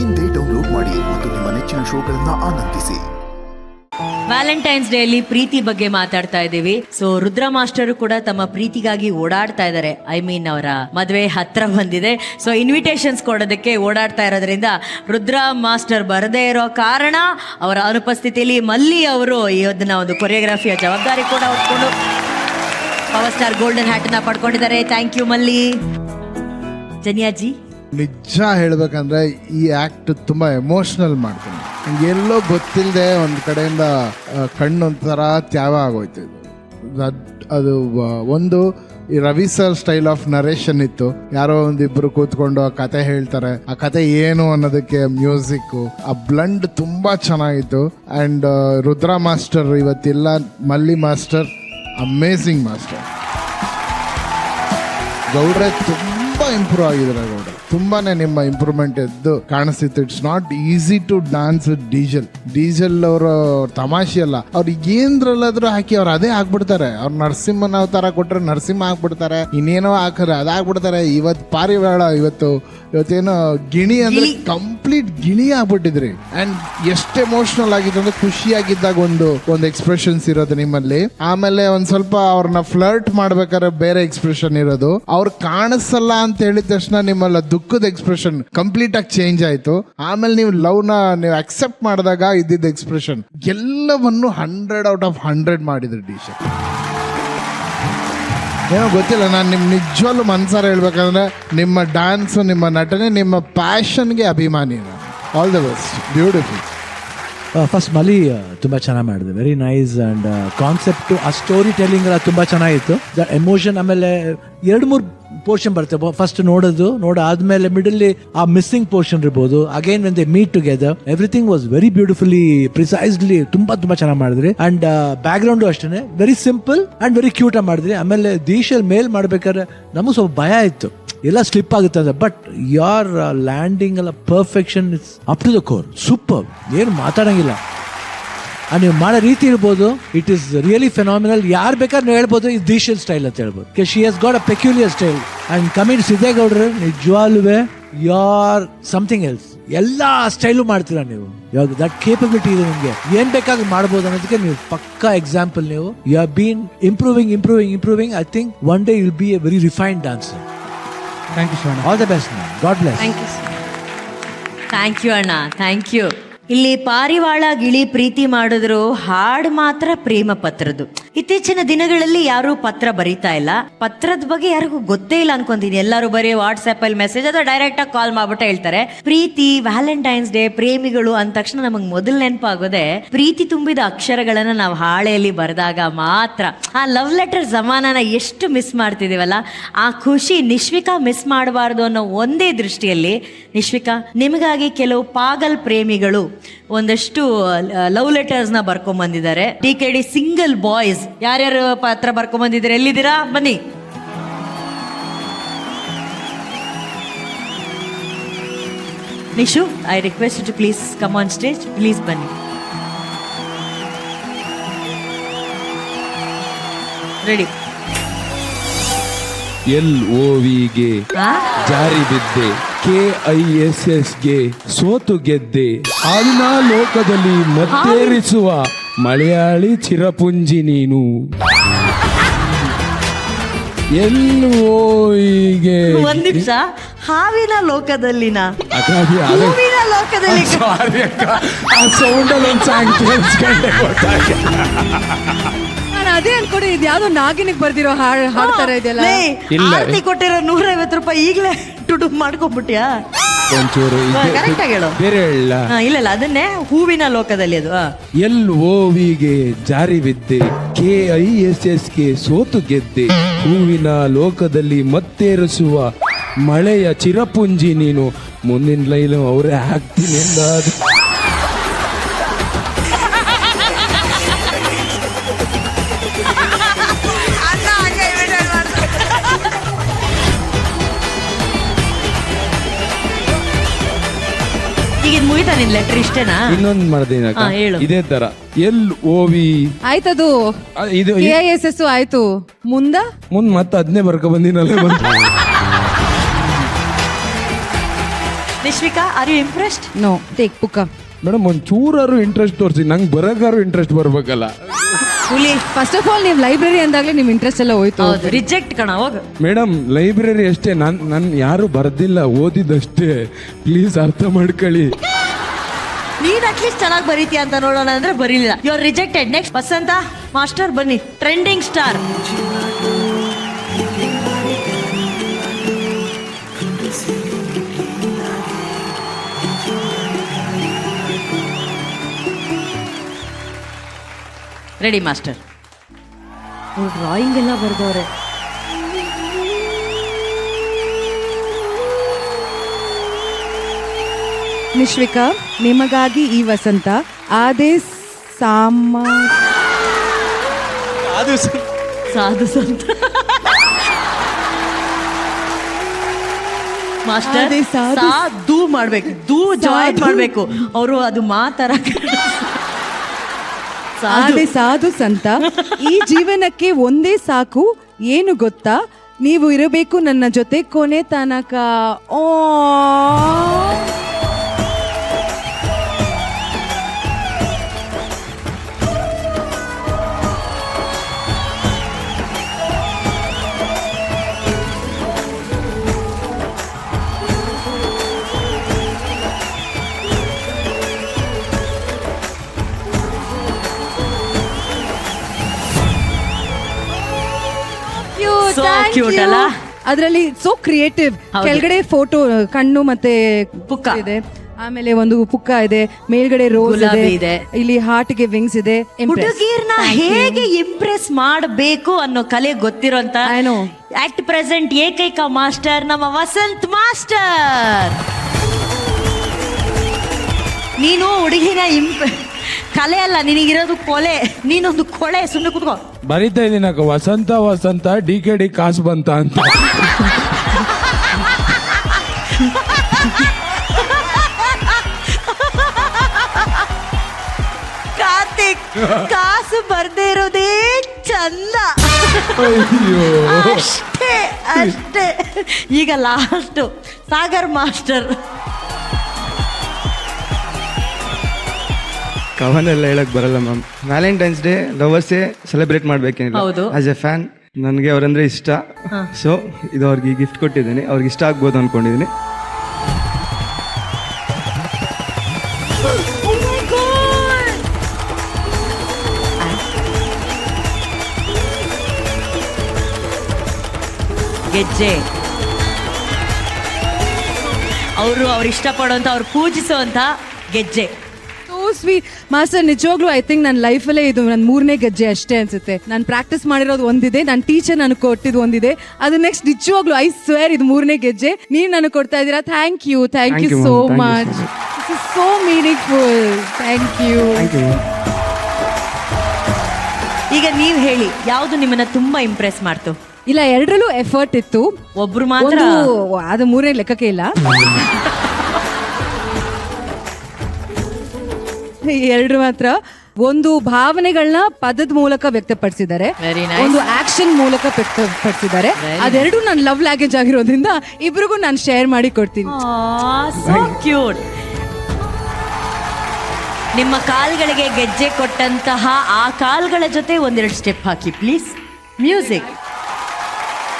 ಇಂದೇ ಡೌನ್ಲೋಡ್ ಮಾಡಿ ಮತ್ತು ನಿಮ್ಮ ನೆಚ್ಚಿನ ಶೋಗಳನ್ನ ಆನಂದಿಸಿ. ವ್ಯಾಲೆಂಟೈನ್ಸ್ ಡೇ ಅಲ್ಲಿ ಪ್ರೀತಿ ಬಗ್ಗೆ ಮಾತಾಡ್ತಾ ಇದ್ದೀವಿ. ಸೊ ರುದ್ರ ಮಾಸ್ಟರ್ ಕೂಡ ತಮ್ಮ ಪ್ರೀತಿಗಾಗಿ ಓಡಾಡ್ತಾ ಇದ್ದಾರೆ. ಅವರ ಮದುವೆ ಹತ್ರ ಬಂದಿದೆ. ಸೊ ಇನ್ವಿಟೇಷನ್ಸ್ ಕೊಡೋದಕ್ಕೆ ಓಡಾಡ್ತಾ ಇರೋದ್ರಿಂದ ರುದ್ರ ಮಾಸ್ಟರ್ ಬರದೇ ಇರೋ ಕಾರಣ ಅವರ ಅನುಪಸ್ಥಿತಿಯಲ್ಲಿ ಮಲ್ಲಿ ಅವರು ಇದನ್ನ ಒಂದು ಕೊರಿಯೋಗ್ರಫಿಯ ಜವಾಬ್ದಾರಿ ಕೂಡ ಹೊತ್ಕೊಂಡು ಪವರ್ ಸ್ಟಾರ್ ಗೋಲ್ಡನ್ ಹ್ಯಾಟ್ ನ ಪಡ್ಕೊಂಡಿದ್ದಾರೆ. ಥ್ಯಾಂಕ್ ಯು ಮಲ್ಲಿ. ಜನಿಯಾಜಿ, ನಿಜ ಹೇಳ್ಬೇಕಂದ್ರೆ ಈ ಆಕ್ಟ್ ತುಂಬಾ ಎಮೋಷನಲ್ ಮಾಡ್ತೀನಿ. ಎಲ್ಲೋ ಗೊತ್ತಿಲ್ಲದೆ ಒಂದು ಕಡೆಯಿಂದ ಕಣ್ಣು ಒಂಥರ ತ್ಯಾವ ಆಗೋಯ್ತು. ಅದು ಒಂದು ಈ Ravi sir style of narration ಇತ್ತು. ಯಾರೋ ಒಂದಿಬ್ರು ಕೂತ್ಕೊಂಡು ಆ ಕತೆ ಹೇಳ್ತಾರೆ, ಆ ಕತೆ ಏನು ಅನ್ನೋದಕ್ಕೆ ಮ್ಯೂಸಿಕ್, ಆ ಬ್ಲಂಡ್ ತುಂಬಾ ಚೆನ್ನಾಗಿತ್ತು. ಅಂಡ್ ರುದ್ರ ಮಾಸ್ಟರ್ ಇವತ್ತಿಲ್ಲ, ಮಲ್ಲಿ ಮಾಸ್ಟರ್ ಅಮೇಝಿಂಗ್ ಮಾಸ್ಟರ್. ಗೌಡ್ರೆ ತುಂಬಾ ಇಂಪ್ರೂವ್ ಆಗಿದ್ದಾರೆ. ಗೌಡ್ರೆ ತುಂಬಾನೇ ನಿಮ್ಮ ಇಂಪ್ರೂವ್ಮೆಂಟ್ ಎದ್ದು ಕಾಣಿಸ್ತಿತ್ತು. It's not easy to dance with Diesel ಅವರು ತಮಾಷೆ ಅಲ್ಲ. ಅವ್ರು ಏನ್ರಲ್ಲಾದ್ರೂ ಹಾಕಿ ಅವ್ರು ಅದೇ ಆಗ್ಬಿಡ್ತಾರೆ. ಅವ್ರು ನರಸಿಂಹನ ಅವತಾರ ಕೊಟ್ರೆ ನರಸಿಂಹ ಆಗ್ಬಿಡ್ತಾರೆ, ಇನ್ನೇನೋ ಹಾಕ್ರೆ ಅದಾಗ್ಬಿಡ್ತಾರೆ. ಇವತ್ತು ಪಾರಿವಾಳ, ಇವತ್ತೇನೋ ಗಿಣಿ ಅಂದ್ರೆ ಕಂಪ್ಲೀಟ್ ಗಿಣಿ ಆಗ್ಬಿಟ್ಟಿದ್ರಿ. ಅಂಡ್ ಎಷ್ಟು ಎಮೋಷನಲ್ ಆಗಿತ್ತು ಅಂದ್ರೆ ಖುಷಿಯಾಗಿದ್ದಾಗ ಒಂದು ಎಕ್ಸ್ಪ್ರೆಷನ್ಸ್ ಇರೋದು ನಿಮ್ಮಲ್ಲಿ. ಆಮೇಲೆ ಒಂದ್ ಸ್ವಲ್ಪ ಅವ್ರನ್ನ ಫ್ಲರ್ಟ್ ಮಾಡ್ಬೇಕಾದ್ರೆ ಬೇರೆ ಎಕ್ಸ್ಪ್ರೆಷನ್ ಇರೋದು. ಅವ್ರು ಕಾಣಿಸಲ್ಲ ಅಂತ ಹೇಳಿದ ತಕ್ಷಣ ನಿಮ್ಮಲ್ಲ ದುಃಖದ ಎಕ್ಸ್ಪ್ರೆಷನ್ ಕಂಪ್ಲೀಟ್ ಆಗಿ ಚೇಂಜ್ ಆಯ್ತು. ಆಮೇಲೆ ನೀವು ಲವ್ನ ನೀವು ಅಕ್ಸೆಪ್ಟ್ ಮಾಡಿದಾಗ ಇದ್ದಿದ್ದ ಎಕ್ಸ್ಪ್ರೆಷನ್ ಎಲ್ಲವನ್ನು 100/100 ಮಾಡಿದ್ರಿ ಡಿಶ್. ಏನೋ ಗೊತ್ತಿಲ್ಲ, ನಾನು ನಿಮ್ಮ ನಿಜವಾಗ್ಲೂ ಮನ್ಸಾರ ಹೇಳ್ಬೇಕಂದ್ರೆ ನಿಮ್ಮ ಡ್ಯಾನ್ಸ್, ನಿಮ್ಮ ನಟನೆ, ನಿಮ್ಮ ಪ್ಯಾಷನ್ಗೆ ಅಭಿಮಾನಿ. All the best, beautiful. First ಮಲಿ ತುಂಬ ಚೆನ್ನಾಗಿ ಮಾಡಿದೆ, ವೆರಿ ನೈಸ್. ಆ್ಯಂಡ್ ಕಾನ್ಸೆಪ್ಟು, ಆ ಸ್ಟೋರಿ ಟೆಲ್ಲಿಂಗ್ ಎಲ್ಲ ತುಂಬ ಚೆನ್ನಾಗಿತ್ತು. ದ ಎಮೋಷನ್, ಆಮೇಲೆ 2-3 ಪೋರ್ಷನ್ ಬರುತ್ತೆ. ಫಸ್ಟ್ ನೋಡಾದ್ಮೇಲೆ ಮಿಡಲ್ಲಿ ಆ ಮಿಸ್ಸಿಂಗ್ ಪೋರ್ಷನ್ ಇರ್ಬೋದು. Again when they meet together, everything was very beautifully precisely ತುಂಬಾ ಚೆನ್ನಾಗಿ ಮಾಡಿದ್ರಿ. ಅಂಡ್ ಬ್ಯಾಕ್ ಗ್ರೌಂಡು ಅಷ್ಟೇ very simple and very cute ಆಗಿ ಮಾಡಿದ್ರಿ. ಆಮೇಲೆ ದೀಶಲ್ ಮೇಲ್ ಮಾಡ್ಬೇಕಾದ್ರೆ ನಮಗೂ ಸ್ವಲ್ಪ ಭಯ ಇತ್ತು, ಎಲ್ಲ ಸ್ಲಿಪ್ ಆಗುತ್ತೆ ಅಂತ. ಬಟ್ ಯಾರ್ ಲ್ಯಾಂಡಿಂಗ್ ಎಲ್ಲ perfection, it's up to the core, super, ಏನು ಮಾತಾಡಂಗಿಲ್ಲ. ನೀವು ಮಾಡೋ ರೀತಿ ಇರ್ಬೋದು, ಇಟ್ ಈಸ್ ರಿಯಲಿ ಫೆನಾಮಿನಲ್. ಯಾರು ಬೇಕಾದ್ರೆ ನೀವು ಹೇಳ್ಬೋದು ಇದು ದೀಶಲ್ ಸ್ಟೈಲ್ ಅಂತ ಹೇಳ್ಬೋದು. She has got a peculiar style. And coming ಸಿದ್ದೇಗೌಡ್ರು, ನಿಜವಾಲ್ವೇ ಯು ಆರ್ ಸಮಥಿಂಗ್ ಎಲ್ಸ್. ಎಲ್ಲ ಸ್ಟೈಲು ಮಾಡ್ತೀರಾ ನೀವು. ಇವಾಗ ದಟ್ ಕೇಪಬಿಲಿಟಿ ಇದೆ ನಿಮಗೆ, ಏನ್ ಬೇಕಾದ್ರೂ ಮಾಡ್ಬೋದು ಅನ್ನೋದಕ್ಕೆ ನೀವು ಪಕ್ಕಾ ಎಕ್ಸಾಂಪಲ್. ನೀವು you have been improving. I think one day will be a very refined dancer. Thank you so much. All the best. God bless. Thank you ಅಣ್ಣ, ಥ್ಯಾಂಕ್ ಯು. ಇಲ್ಲಿ ಪಾರಿವಾಳ ಗಿಳಿ ಪ್ರೀತಿ ಮಾಡಿದ್ರು, ಹಾಡು ಮಾತ್ರ ಪ್ರೇಮ ಪತ್ರದ್ದು. ಇತ್ತೀಚಿನ ದಿನಗಳಲ್ಲಿ ಯಾರು ಪತ್ರ ಬರೀತಾ ಇಲ್ಲ. ಪತ್ರದ ಬಗ್ಗೆ ಯಾರಿಗೂ ಗೊತ್ತೇ ಇಲ್ಲ ಅನ್ಕೊಂತೀನಿ. ಎಲ್ಲರೂ ಬರೀ ವಾಟ್ಸ್ಆಪ್ ಅಲ್ಲಿ ಮೆಸೇಜ್ ಅಥವಾ ಡೈರೆಕ್ಟ್ ಆಗಿ ಕಾಲ್ ಮಾಡ್ಬಿಟ್ಟು ಹೇಳ್ತಾರೆ. ಪ್ರೀತಿ, ವ್ಯಾಲೆಂಟೈನ್ಸ್ ಡೇ, ಪ್ರೇಮಿಗಳು ಅಂದ ತಕ್ಷಣ ನಮಗ್ ಮೊದಲು ನೆನಪಾಗೋದೆ ಪ್ರೀತಿ ತುಂಬಿದ ಅಕ್ಷರಗಳನ್ನ ನಾವು ಹಾಳೆಯಲ್ಲಿ ಬರೆದಾಗ ಮಾತ್ರ. ಆ ಲವ್ ಲೆಟರ್ ಜಮಾನನ ಎಷ್ಟು ಮಿಸ್ ಮಾಡ್ತಿದೀವಲ್ಲ. ಆ ಖುಷಿ ನಿಶ್ವಿಕಾ ಮಿಸ್ ಮಾಡಬಾರ್ದು ಅನ್ನೋ ಒಂದೇ ದೃಷ್ಟಿಯಲ್ಲಿ, ನಿಶ್ವಿಕಾ, ನಿಮಗಾಗಿ ಕೆಲವು ಪಾಗಲ್ ಪ್ರೇಮಿಗಳು ಒಂದಷ್ಟು ಲವ್ ಲೆಟರ್ಸ್ ನ ಬರ್ಕೊಂಡ್ ಬಂದಿದ್ದಾರೆ. TKD ಸಿಂಗಲ್ ಬಾಯ್ಸ್ ಯಾರ್ಯಾರು ಪತ್ರ ಬರ್ಕೊಂಡ್ ಬಂದಿದ್ದಾರೆ, ಎಲ್ಲಿದ್ದೀರಾ ಬನ್ನಿ. Nishu, I request to please come on stage, please ಬನ್ನಿ. ರೆಡಿ. LOVಗೆ ಜಾರಿ ಬಿದ್ದೆ, KISSಗೆ ಸೋತು ಗೆದ್ದೆ, ಆದಿನ ಲೋಕದಲ್ಲಿ ಮತ್ತೇರಿಸುವ ಮಲಯಾಳಿ ಚಿರಪುಂಜಿ ನೀನು. LOVಗೆ ಒಂದ್ ನಿಮಿಷ, ಹಾವಿನ ಲೋಕದಲ್ಲಿನ ಹೂವಿನ ಲೋಕದಲ್ಲಿ ಸೌಂಡಲ್ಲಿ ಒಂದು ಸಾಂಗ್ ಕೇಳಿಸ್ಕೊಂಡೆ ಗೊತ್ತಾಗ. ನಾನು ಅದೇ ಅನ್ಕೊಂಡು ಇದು ಯಾವ್ದೋ ನಾಗಿನಿಗೆ ಬರ್ದಿರೋ ಹಾಡ್ತಾರೆ ಇದೆಲ್ಲ. ಆರ್ತಿ ಕೊಟ್ಟಿರೋ 150 ರೂಪಾಯಿ ಈಗಲೇ ಟುಡು ಮಾಡ್ಕೊಂಡ್ಬಿಟ್ಯಾ? ಒಂಚೂರು ಕರೆಕ್ಟ್ ಆಗಿ ಹೇಳು. ಬೇರೆ ಹೇಳ. ಇಲ್ಲ ಅದನ್ನೇ ಹೂವಿನ ಲೋಕದಲ್ಲಿ ಅದು. LOVಗೆ ಜಾರಿ ಬಿದ್ದೆ, KISSಗೆ ಸೋತು ಗೆದ್ದೆ, ಹೂವಿನ ಲೋಕದಲ್ಲಿ ಮತ್ತೇರಿಸುವ ಮಳೆಯ ಚಿರಪುಂಜಿ ನೀನು. ಮುಂದಿನ ಲೈನ್ ಅವರೇ ಹಾಕ್ತೀನಿ ಅಂದಾದ. ಈಗ ಮುಗಿತಾ ನಿನ್ ಲೆಟರ್ ಇಷ್ಟೇನಾ? ಇನ್ನೊಂದು ಮಾಡ್ದೇನ ಇದೇ ತರ LOV ಆಯ್ತದು, ಇದು KISS ಆಯ್ತು. ಮುಂದ ಮತ್ತೆ ಅದನ್ನೇ ಬರ್ಕ ಬಂದಿನಲ್ಲ. Nishvika, are you impressed? No, take ಪುಕ್ಕ. ಮೇಡಮ್ ಒಂದ್ ಚೂರಾರು ಇಂಟ್ರೆಸ್ಟ್ ತೋರಿಸಿ, ನಂಗೆ ಬರಗಾರು ಇಂಟ್ರೆಸ್ಟ್ ಬರ್ಬೇಕಲ್ಲ. ಹುಲಿ. ಫಸ್ಟ್ ಆಫ್ ಆಲ್ ನೀವು ಲೈಬ್ರರಿ ಅಂದಾಗ್ಲೇ ನಿಮ್ ಇಂಟ್ರೆಸ್ಟ್ ಎಲ್ಲ ಹೋಯ್ತು. ಹೌದು, ರಿಜೆಕ್ಟ್ ಕಣ, ಹೋಗು. ಮೇಡಮ್ ಲೈಬ್ರರಿ ಅಷ್ಟೇ, ನನ್ ಯಾರು ಬರ್ದಿಲ್ಲ, ಓದಿದಷ್ಟೇ, ಪ್ಲೀಸ್ ಅರ್ಥ ಮಾಡ್ಕೊಳ್ಳಿ. ನೀನ್ ಅಟ್ಲೀಸ್ಟ್ ಚೆನ್ನಾಗಿ ಬರೀತೀಯ ಅಂತ ನೋಡೋಣ ಅಂದ್ರೆ ಬರೀಲಿಲ್ಲ. You are rejected. Next Vasantha master, ಬನ್ನಿ. Trending star. Ready master. Drawing ಎಲ್ಲ ಬರ್ದವ್ರೆ. ನಿಶ್ವಿಕಾ, ನಿಮಗಾಗಿ ಈ ವಸಂತ ಆದೇ ಸಾಧು ಸಂತ. ಮಾಸ್ಟರ್ ಅದೇ ಸಾಧು ಮಾಡ್ಬೇಕು, ದೂ ಜಾಯಿನ್ ಮಾಡ್ಬೇಕು ಅವರು, ಅದು ಮಾತಾರ. ಆದೆ ಸಾಧು ಸಂತ, ಈ ಜೀವನಕ್ಕೆ ಒಂದೇ ಸಾಕು, ಏನು ಗೊತ್ತಾ, ನೀವು ಇರಬೇಕು ನನ್ನ ಜೊತೆ ಕೊನೆ ತನಕ. ಓ So cute ಅಲ್ಲ? ಅದರಲ್ಲಿ ಸೋ ಕ್ರಿಯೇಟಿವ್. ಕೆಳಗಡೆ ಫೋಟೋ, ಕಣ್ಣು ಮತ್ತೆ ಪುಕ್ಕ ಇದೆ, ಆಮೇಲೆ ಒಂದು ಪುಕ್ಕ ಇದೆ, ಮೇಲ್ಗಡೆ ರೋಸ್ ಗುಲಾಬಿ ಇದೆ, ಇದೆ, ಇಲ್ಲಿ ಹಾರ್ಟ್ಗೆ ವಿಂಗ್ಸ್ ಇದೆ. ಹುಡುಗಿರ್ನ ಹೇಗೆ ಇಂಪ್ರೆಸ್ ಮಾಡಬೇಕು ಅನ್ನೋ ಕಲೆ ಗೊತ್ತಿರೋಂತ ಆಕ್ಟ್ ಪ್ರೆಸೆಂಟ್ ಏಕೈಕ ಮಾಸ್ಟರ್ ನಮ್ಮ ವಸಂತ್ ಮಾಸ್ಟರ್. ನೀನು ಹುಡುಗಿನ ಕಲೆ ಅಲ್ಲ, ನಿನಗಿರೋದು ಕೊಲೆ. ನೀನೊಂದು ಕೊಳೆ. ಸುಮ್ಮನೆ ಕೂತ್ಕೋ. ಬರಿತಾ ಇದೀನಿ ವಸಂತ ವಸಂತ ಡಿ ಕಾಸು ಬಂತ ಅಂತ. ಕಾರ್ತಿಕ್, ಕಾಸು ಬರ್ದೇ ಇರೋದೇ ಚಂದ. ಅಷ್ಟೇ ಅಷ್ಟೇ. ಈಗ ಲಾಸ್ಟ್ ಸಾಗರ್ ಮಾಸ್ಟರ್. ಕವನೆಲ್ಲ ಹೇಳಕ್ ಬರಲ್ಲ ಮ್ಯಾಮ್. ವ್ಯಾಲೆಂಟೈನ್ಸ್ ಡೇ ಲವರ್ಸೇ ಸೆಲೆಬ್ರೇಟ್ ಮಾಡ್ಬೇಕೇನಿಲ್ಲ. ಆಸ್ ಎ ಫ್ಯಾನ್ ನನಗೆ ಅವರಂದ್ರೆ ಇಷ್ಟ. ಸೊ ಇದು ಅವ್ರಿಗೆ ಗಿಫ್ಟ್ ಕೊಟ್ಟಿದ್ದೀನಿ, ಅವ್ರಿಗೆ ಇಷ್ಟ ಆಗ್ಬೋದು ಅನ್ಕೊಂಡಿದ್ದೀನಿ. ಗೆಜ್ಜೆ ಅವರು ಇಷ್ಟಪಡುವಂತ, ಅವ್ರು ಪೂಜಿಸುವಂತ ಗೆಜ್ಜೆ. Sweet master. ನಿಜವಾಗ್ಲೂ ಐ ಥಿಂಕ್ ನನ್ನ ಲೈಫಲ್ಲೇ ಇದು ನನ್ನ 3ನೇ ಗೆಜ್ಜೆ ಅಷ್ಟೇ ಅನ್ಸುತ್ತೆ. ನಾನು ಪ್ರಾಕ್ಟೀಸ್ ಮಾಡಿರೋದು ಒಂದಿದೆ, ನನ್ನ ಟೀಚರ್ ನನಗೆ ಕೊಟ್ಟಿದ್ದು ಒಂದಿದೆ, ಅದು ನೆಕ್ಸ್ಟ್ ನಿಜವಾಗ್ಲೂ ಐ ಸ್ವೇರ್ ಇದು 3ನೇ ಗೆಜ್ಜೆ. ನೀವು ನನಗೆ ಕೊಡ್ತಾ ಇದ್ದೀರಾ. Thank you so much. This is so meaningful. Thank you. ಈಗ ನೀವು ಹೇಳಿ, ಯಾವುದು ನಿಮ್ಮನ್ನ ತುಂಬಾ ಇಂಪ್ರೆಸ್ ಮಾಡ್ತು? ಇಲ್ಲ, ಎರಡರಲ್ಲೂ ಎಫರ್ಟ್ ಇತ್ತು. ಒಬ್ರು ಮಾತ್ರ ಅದು 3ನೇ ಲೆಕ್ಕಕ್ಕೆ ಇಲ್ಲ. ಎರಡು ಮಾತ್ರ. ಒಂದು ಭಾವನೆಗಳನ್ನ ಪದದ ಮೂಲಕ ವ್ಯಕ್ತಪಡಿಸಿದ್ದಾರೆ, ಒಂದು ಆಕ್ಷನ್ ಮೂಲಕ ವ್ಯಕ್ತಪಡಿಸಿದ್ದಾರೆ. ಅದೆರಡು ನನ್ನ ಲವ್ ಲ್ಯಾಂಗ್ವೇಜ್ ಆಗಿರೋದ್ರಿಂದ ಇಬ್ರಿಗೂ ನಾನು ಶೇರ್ ಮಾಡಿ ಕೊಡ್ತೀನಿ. So cute. ನಿಮ್ಮ ಕಾಲ್ಗಳಿಗೆ ಗೆಜ್ಜೆ ಕೊಟ್ಟಂತಹ ಆ ಕಾಲ್ಗಳ ಜೊತೆ ಒಂದೆರಡು ಸ್ಟೆಪ್ ಹಾಕಿ ಪ್ಲೀಸ್. ಮ್ಯೂಸಿಕ್.